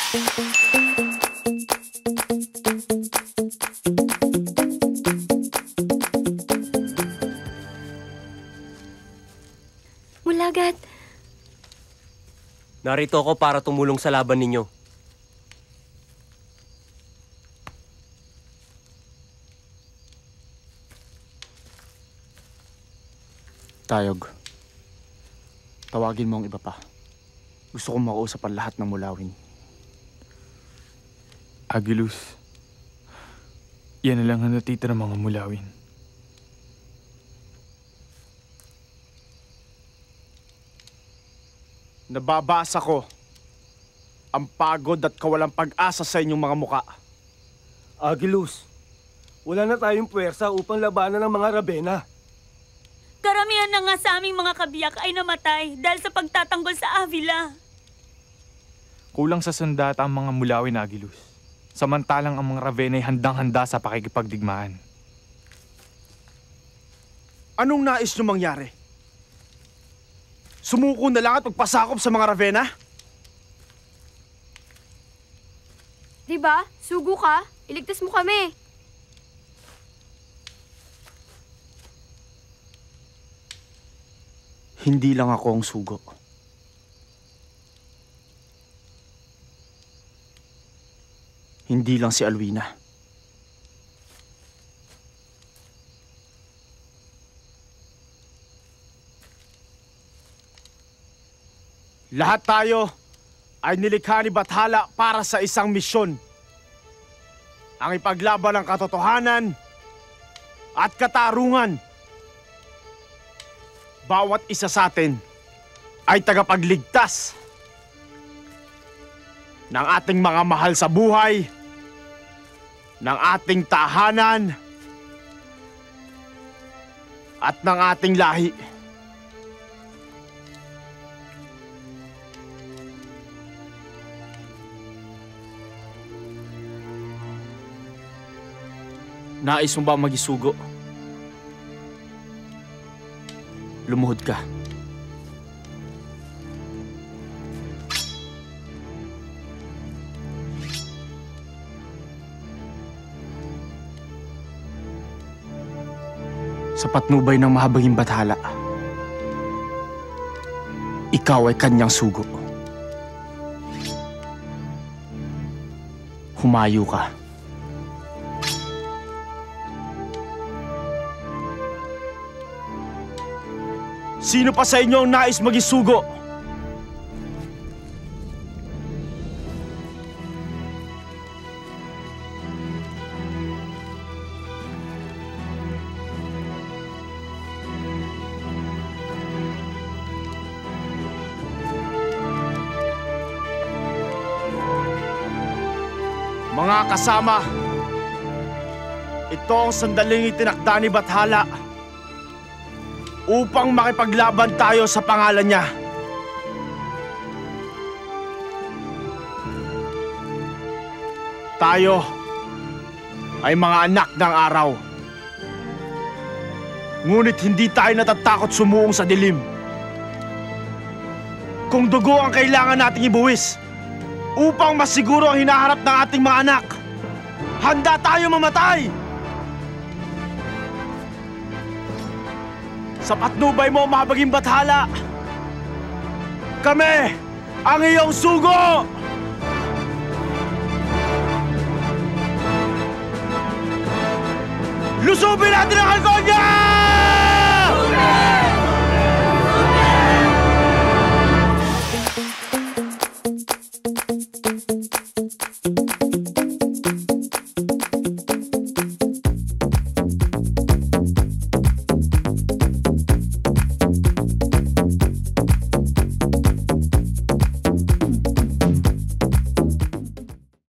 Mulagat. Narito ako para tumulong sa laban ninyo. Tayog, tawagin mo ang iba pa. Gusto kong makausap ang lahat ng mulawin. Agilus, yan na lang ang natitira mga mulawin. Nababasa ko ang pagod at kawalang pag-asa sa inyong mga muka. Agilus, wala na tayong puwersa upang labanan ng mga Ravenna. Karamihan na nga sa aming mga kabiyak ay namatay dahil sa pagtatanggol sa Avila. Kulang sa sandata ang mga mulawin, Agilus. Samantalang ang mga Ravenna ay handang-handa sa pakikipagdigmaan. Anong nais nyo mangyari? Sumuko na lang at magpasakop sa mga Ravenna? Diba? Sugo ka? Iligtas mo kami. Hindi lang ako ang sugo. Hindi lang si Alwina. Lahat tayo ay nilikha ni Bathala para sa isang misyon. Ang ipaglaban ng katotohanan at katarungan. Bawat isa sa atin ay tagapagligtas ng ating mga mahal sa buhay, ng ating tahanan, at ng ating lahi. Nais mo ba magisugo? Lumuhod ka. Sa patnubay ng mahabaging Bathala, ikaw ay kanyang sugo. Humayo ka. Sino pa sa inyo ang nais magisugo? Mga kasama, ito ang sandaling itinakda ni Bathala upang makipaglaban tayo sa pangalan niya. Tayo ay mga anak ng araw. Ngunit hindi tayo natatakot sumuong sa dilim. Kung dugo ang kailangan nating ibuwis upang masiguro ang hinaharap ng ating mga anak, handa tayo mamatay! Sa patnubay mo, mahabaging Bathala, kami ang iyong sugo! Lusubin natin ang Halconia!